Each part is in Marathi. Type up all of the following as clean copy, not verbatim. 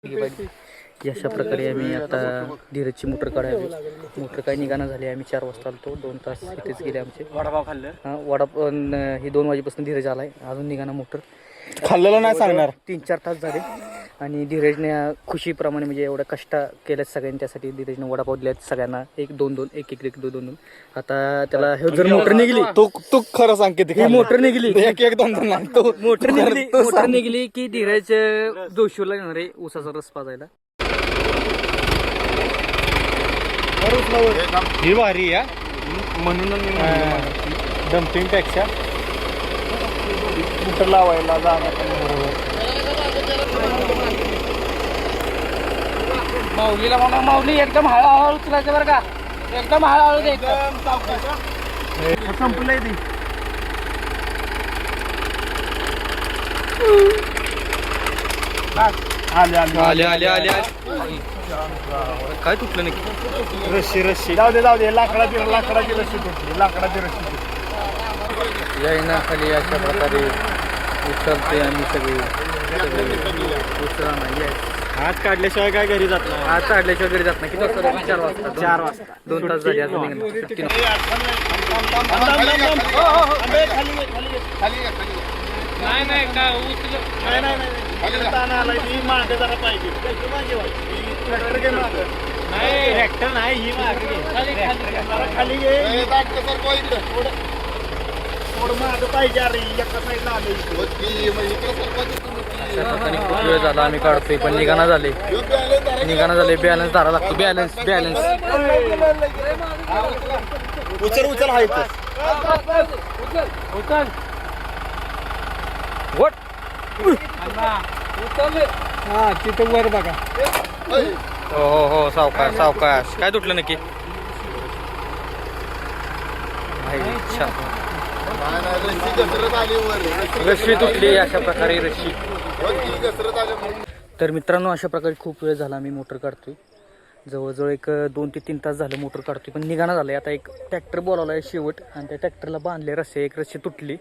अशा प्रकारे आम्ही आता धीरजची मोटर काढावी. मोटर काही निघाणं झाली. आम्ही 4 वाजता आलतो. 2 तास इथेच गेले आमचे. वडापाव खाल्लं. हां वडापाव ही 2 वाजेपासून धीरज आलाय. अजून निघाणं मोटर खाल्लेलं नाही सांगणार. 3-4 तास झाले आणि धीरजने खुशीप्रमाणे म्हणजे एवढं कष्ट केलं सगळ्यांनी. त्यासाठी धीरजने वडापाव दिलेत सगळ्यांना. 1-2-2 1-1 2-2. आता त्याला हे जर मोटर निघली तू खरं सांग किती मोटर निघली 1-1-2-2 मोटर निघली की धीरज जोशीला येणार आहे ऊसाचा रस पाजायला. ही भारी आहे म्हणून डम्पिंग पेक्षा मोटर लावायला माऊलीला म्हणा माऊली एकदम हळूहळू उचलायचं बरं का. एकदम हळूहळू द्यायचं. संपलंय ती. आले काय तुटलं नक्की. रस्सी जाऊ दे लाकडाची रस्सी तुटली. लाकडाची रस्सी तुटली. यायना खाली अशा प्रकारे उचलते आम्ही सगळे उचला नाही. हात काढल्याशिवाय काय घरी जात नाही. आज काढल्याशिवाय घरी जात नाही. किती वाजता? 4 वाजता 2 तास झाले अजून सुट्टी नाही. ट्रॅक्टर नाही ही खाली पाहिजे. खूप वेळ झाला आम्ही काढतोय पण निघाणा झाले. बॅलन्स धरा लागतो. बॅलन्स उचल आहे हा तिथं वर बघा. हो सावकाश काय तुटलं नक्की. रस्सी तुटली अशा प्रकारे रस्सी. तर मित्रांनो अशा प्रकारे खूप वेळ झाला मी मोटर काढतोय. जवळजवळ एक 2 ते 3 तास झालं मोटर काढतोय पण निघाणं झालंय. आता एक ट्रॅक्टर बोलावला आहे शेवट आणि त्या ट्रॅक्टरला बांधले रस्से. एक रस्सी तुटली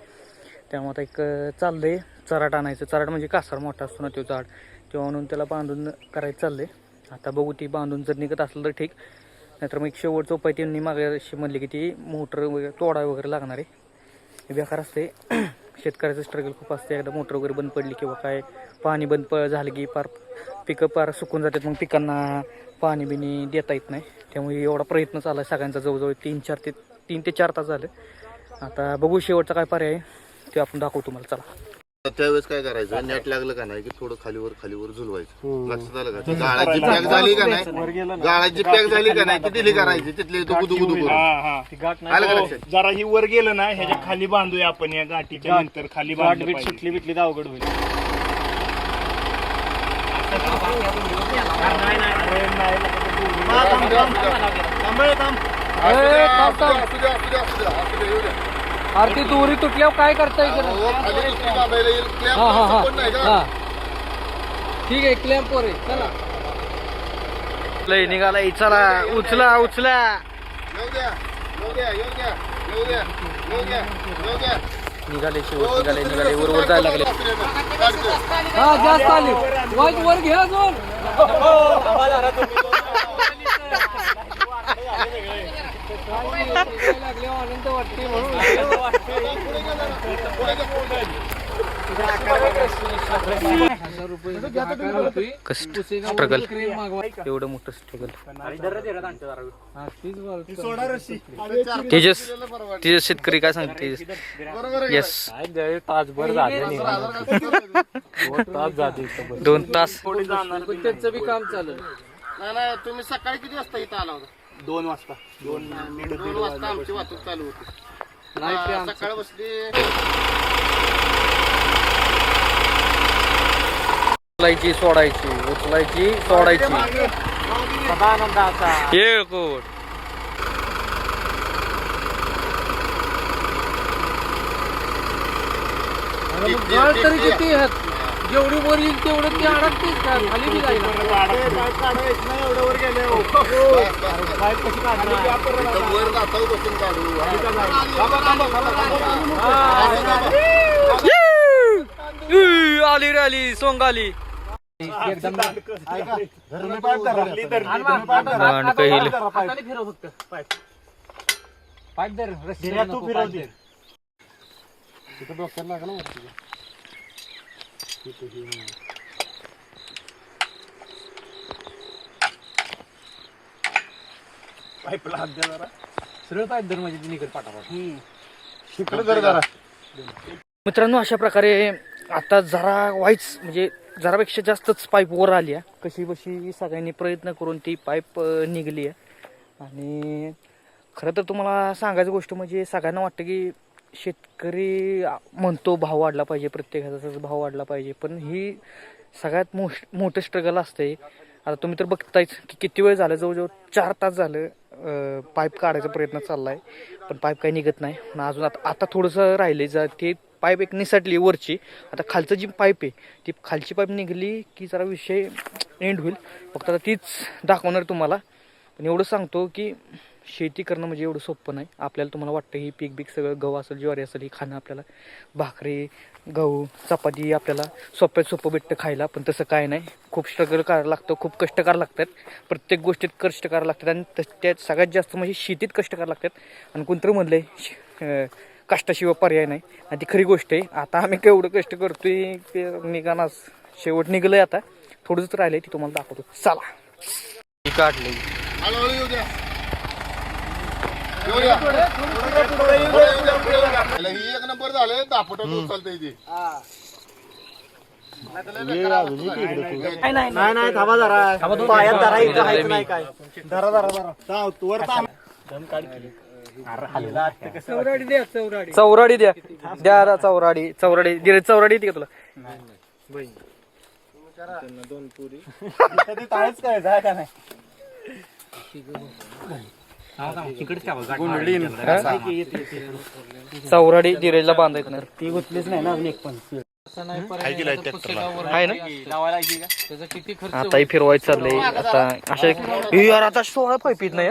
त्यामुळे आता एक चाललंय चराट आणायचं. चराट म्हणजे कासार मोठा असतो ना तो झाड तेव्हा म्हणून त्याला बांधून करायचं चाललंय. आता बघू ती बांधून जर निघत असलं तर ठीक. नाहीतर मग एक शेवटचं उपाय त्यांनी मागे अशी म्हणली की ती मोटर वगैरे तोडा वगैरे लागणार आहे. बेकार असते. शेतकऱ्याचं स्ट्रगल खूप असते. एकदा मोटर वगैरे बंद पडली किंवा काय पाणी बंद झालं की पार पिकं पार सुकून जातात. मग पिकांना पाणी बिणी देता येत नाही. त्यामुळे एवढा प्रयत्न चालला आहे सगळ्यांचा. जवळजवळ 3 ते 4 तास झाले. आता बघू शेवटचा काय पर्याय ते आपण दाखवू तुम्हाला. चला त्यावेळेस काय करायचं नेट लागलं का नाही की थोडं खालीवर झुलवायचं. लक्षात आलं का. गाळाची पॅक झाली का नाही ती दिली करायची तिथले जरा ही वर गेलं ना ह्याच्या खाली बांधूया आपण. या गाठीच्या नंतर खाली सुटली बिटली तर अवघड होईल. आरती दोरी तुटल्यावर काय करता येईल. ठीक आहे क्लॅम्प वर आहे. चला लय निघाला. चला उचला निघाले शेवट निघाले वर जायला लागले. हा जास्त आली वर घ्या अजून. आनंद वाटते स्ट्रगल. एवढं मोठं स्ट्रगल. तेजस शेतकरी काय सांगते. येस तासभर झाले 2 तास त्याचं बी काम चालू. नाही तुम्ही सकाळी किती वाजता इथं आला होता. 2 वाजता 2 वाजता आमची वाहतूक चालू होती. सकाळ बसली उचलायची सोडायची. येळकोट तरी किती जेवढी वर येईल तेवढं ते अडकतेच का खाली बी जाईल. एवढं वर गेले आली रे आली सोंग आली. एकदम मांडकं हिल. हाताने फिरव फक्त पाईप धर रस्सी नको, पाईप धर. सरळ पाईप धर म्हणजे निघत पाठापाठ. मित्रांनो अशा प्रकारे आता जरा वाईच म्हणजे जरापेक्षा जास्तच पाईप वर आली आहे. कशी बशी सगळ्यांनी प्रयत्न करून ती पाईप निघली आहे. आणि खरं तर तुम्हाला सांगायची गोष्ट म्हणजे सगळ्यांना वाटतं की शेतकरी म्हणतो भाव वाढला पाहिजे, प्रत्येकाचाच भाव वाढला पाहिजे, पण ही सगळ्यात मोठं स्ट्रगल असते. आता तुम्ही तर बघतायच की किती वेळ झालं, जवळजवळ 4 तास झालं पाईप काढायचा प्रयत्न चालला आहे, पण पाईप काही निघत नाही. आणि अजून आता थोडंसं राहिले जर ते पाईप एक निसटली वरची. आता खालचं जी पाईप आहे ती खालची पाईप निघली की जरा विषय एंड होईल. फक्त आता तीच दाखवणार तुम्हाला. पण एवढं सांगतो की शेती करणं म्हणजे एवढं सोपं नाही. आपल्याला तुम्हाला वाटतं ही पीक सगळं गहू असेल, ज्वारी असेल, ही खाणं आपल्याला भाकरी, गहू, चपाती आपल्याला सोपं भेटतं खायला, पण तसं काय नाही. खूप स्ट्रगल करायला लागतं, खूप कष्ट करायला लागतात. प्रत्येक गोष्टीत कष्ट करायला लागतात आणि त्यात सगळ्यात जास्त म्हणजे शेतीत कष्ट करायला लागतात. आणि कोणतरी म्हणलंय कष्टाशिवाय पर्याय नाही, आणि ती खरी गोष्ट आहे. आता आम्ही केवढं कष्ट करतोय ते निघाना शेवट निघलंय. आता थोडंच राहिलंय ती तुम्हाला दाखवतो. चला ती काढली. हळूहळू येऊ द्या. ही एक नंबर झाले, दापट चालतंय ते. नाही थांबा जरा, पायात धरा, इथं हायच नाही काय. चौराडी द्या द्या चौराडी धीरज चौराडी येते का तुला? चौराडी धीरजला बांधायचं नाही. ती गुतलीच नाही ना एक पण. आहे ना आताही फिरवायचं चाललंय. आता अशा यार आता 16 पाईप येत नाही,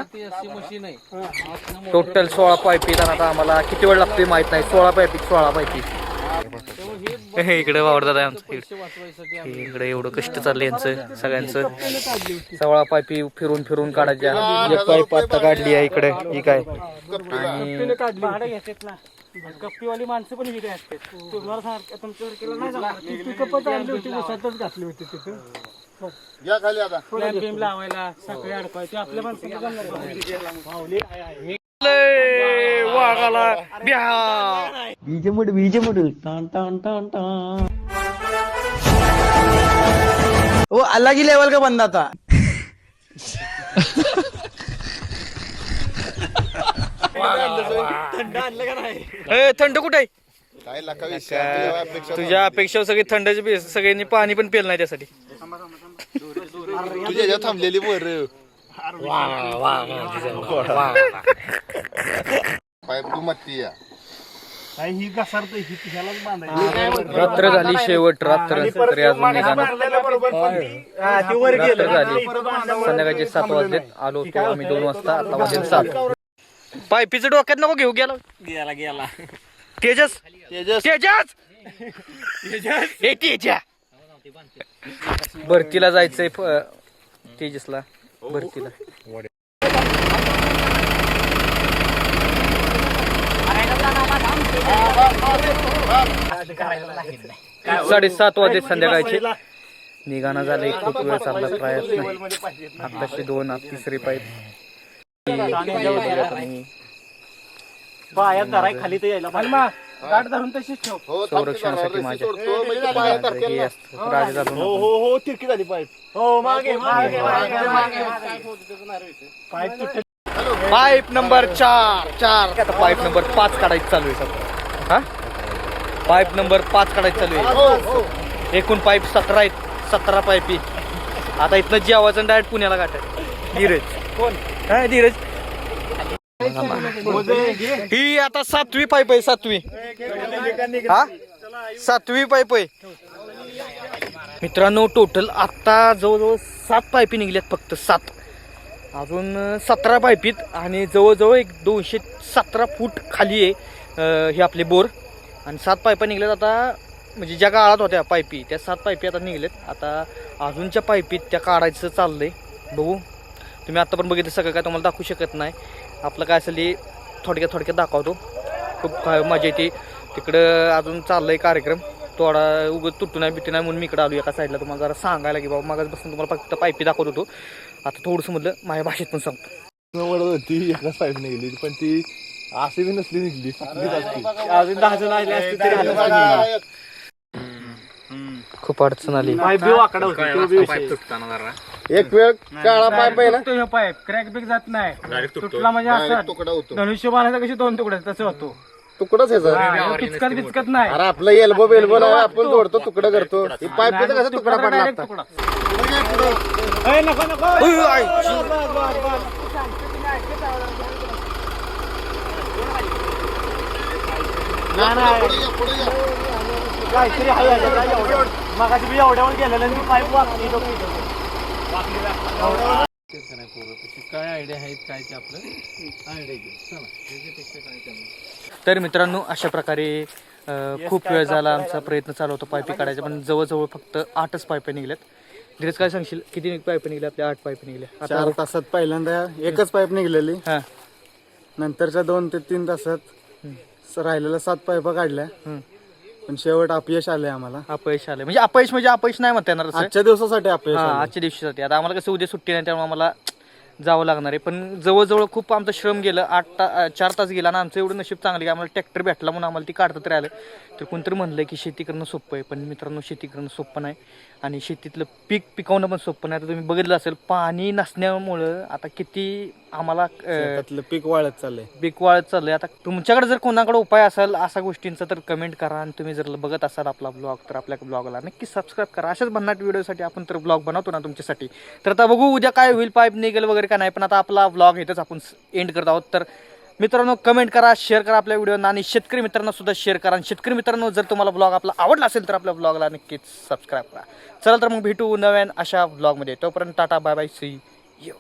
टोटल 16 पाईप येत. आता आम्हाला किती वेळ लागतोय माहित नाही. 16 पाईप इकडे वावरतात आहे आमचं. इकडे एवढं कष्ट चाललंय यांचं सगळ्यांचं. 16 पाईपी फिरून काढायच्या. एक पाईप आता काढली आहे इकडे, ही काय. आणि कप्पीवाली माणसं पण इकडे असते. तुम्हाला तुमच्यावर केलं नाही जमणार. ती पिकअपच आणली होती, उसातच घातली होती तिथं. या खाली आता. लॅम्प लावायला सगळे अडकवायचे. आपल्या माणसाला वाघाला बिहा बीजे मुड टान टान टान टान. वो अलग ही लेवल का बंदा था. थंड आणलं का नाही? थंड कुठे आहे? काय लाका विषय तुझ्या अपेक्षा सगळी थंडाची सगळ्यांनी पाणी पण पेलं नाही त्यासाठी. तुझ्या ह्याच्यात थांबलेली वर पाईप तू मत्ती या. ही घसरतोय, ही ह्यालाच बांधायची. रात्र झाली, शेवट रात्र, तरी अजून निघाला. रात्र झाली, संध्याकाळचे 7 वाजलेत. आलो होतो आम्ही 2 वाजता, आता वाजले 7. पायपीचं डोक्यात नको घेऊ. गेला तेजस भरतीला जायचंय. तेजसला भरतीला. 7:30 वाजले संध्याकाळचे. निघाणं झालंय. खूप वेळ चालला प्रयत्न. आताशी 2 तिसरी पाईप. पायात धराय खाली तर यायला गाठ धरून तशीच ठेव. संरक्षणासाठी माझ्या हे असतं राजा झालो. हो तिरकी झाली पाईप. हो मागे पाईप नंबर 4. आता पाईप नंबर 5 काढायचं चालू आहे सध्या. हा पाईप नंबर 5 काढायचं चालू आहे. एकूण पाईप 17 आहेत. 17 पाईपी. आता इथनं जेवायचं डायरेक्ट पुण्याला गाठायचं. धीरज कोण? हा धीरज. ही आता 7वी पाईप आहे. 7वी हा 7वी पाईप आहे मित्रांनो. टोटल आता जवळजवळ 7 पाईपी निघल्यात. फक्त 7. अजून 17 पाईपीत. आणि जवळजवळ एक 217 फूट खाली आहे हे आपले बोर. आणि 7 पाईपा निघल्यात. आता म्हणजे ज्या गाळात होत्या पायपी त्या 7 पायपी आता निघलेत. आता अजूनच्या पायपीत त्या काढायचं चाललंय. बघू, तुम्ही आता पण बघितलं सगळं काय तुम्हाला दाखवू शकत नाही. आपलं काय असेल ते थोडक्यात दाखवतो. खूप काय मजा येते. तिकडं अजून चाललंय कार्यक्रम. थोडा उगत तुटू नाही बिटू नाही म्हणून मी इकडं आलो एका साईडला तुम्हाला जरा सांगायला की बाबा मागास बसून तुम्हाला फक्त पायपी दाखवत होतो. आता थोडंसं म्हटलं माझ्या भाषेत पण सांगतो. होती एका साईड निघली पण ती अशी बी नसली निघली अजून 10 जण आले असते तरी आलं पाहिजे. खूप अडचण आली. पाईप बी वाकडा होता, तो बी विषय. एक वेळ काळा पाईप आहे ना तो ह्यो पाईप क्रॅक बिक जात नाही. तुटला म्हणजे असं तुकडा होतो. धनुष्य बाणाचा कशी 2 तुकडे तसं होतो. तुकडच ह्याचा पिचकत बिचकत नाही. अरे आपलं एल्बो बेल्बो नाही आपण जोडतो तुकडं करतो ही पाईप कसं तुकडा पडला Direct आता तुकडा. ए, नको नको. उय, आईची. काहीतरी आहे याच्यात, काय एवढं. मगाशी मी एवढ्यावर गेलेलं आणि ती पाईप वाकली. काय आयडिया आहेत काय ते आपलं आयडिया चला त्याच्यापेक्षा काय करणार. तर मित्रांनो अशा प्रकारे खूप वेळ झाला आमचा प्रयत्न चालू होता पायपी काढायचा, पण जवळजवळ फक्त 8च पायपी निघल्यात. धीरज काय सांगशील किती पायपी निघल्या? आपल्या 8 पायपी निघल्या. 4 तासात पहिल्यांदा एकच पाईप निघलेली. हां. नंतरच्या 2 ते 3 तासात राहिलेल्या 7 पाईपा काढल्या. हं. पण शेवट अपयश आले आम्हाला. अपयश आलं म्हणजे अपयश नाही म्हणता येणार तसं. आजच्या दिवसासाठी अपयश हा, आले. आजच्या दिवशीसाठी. आता आम्हाला कसं उद्या सुट्टी नाही त्यामुळे आम्हाला जावं लागणार आहे. पण जवळजवळ खूप आमचं श्रम गेलं. 4 तास गेला आणि आमचं एवढं नशीब चांगलं की आम्हाला ट्रॅक्टर भेटला म्हणून आम्हाला ती काढता तरी आलं. तर कोणतरी म्हणलं की शेती करणं सोपं आहे, पण मित्रांनो शेती करणं सोपं नाही आणि शेतीतलं पीक पिकवणं पण सोपं नाही. आता तुम्ही बघितलं असेल पाणी नसण्यामुळं आता किती आम्हाला त्यातलं पीक वाळत चाललंय. पीक वाळत चाललंय. आता तुमच्याकडे जर कोणाकडे उपाय असेल अशा गोष्टींचा तर कमेंट करा. आणि तुम्ही जर बघत असाल आपला ब्लॉग तर आपल्या ब्लॉगला नक्की सबस्क्राईब करा. अशाच भन्नाट व्हिडिओसाठी आपण तर ब्लॉग बनवतो ना तुमच्यासाठी. तर आता बघू उद्या काय होईल, पाईप निघेल वगैरे का नाही. पण आता आपला ब्लॉग इथंच आपण एंड करत आहोत. तर मित्रांनो कमेंट करा, शेअर करा आपल्या व्हिडिओ आणि शेतकरी मित्रांना सुद्धा शेअर करा. आणि शेतकरी मित्रांनो जर तुम्हाला ब्लॉग आपला आवडला असेल तर आपल्या ब्लॉगला नक्कीच सबस्क्राईब करा. चला तर मग भेटू नव्यान अशा ब्लॉगमध्ये. तोपर्यंत tata bye bye see you.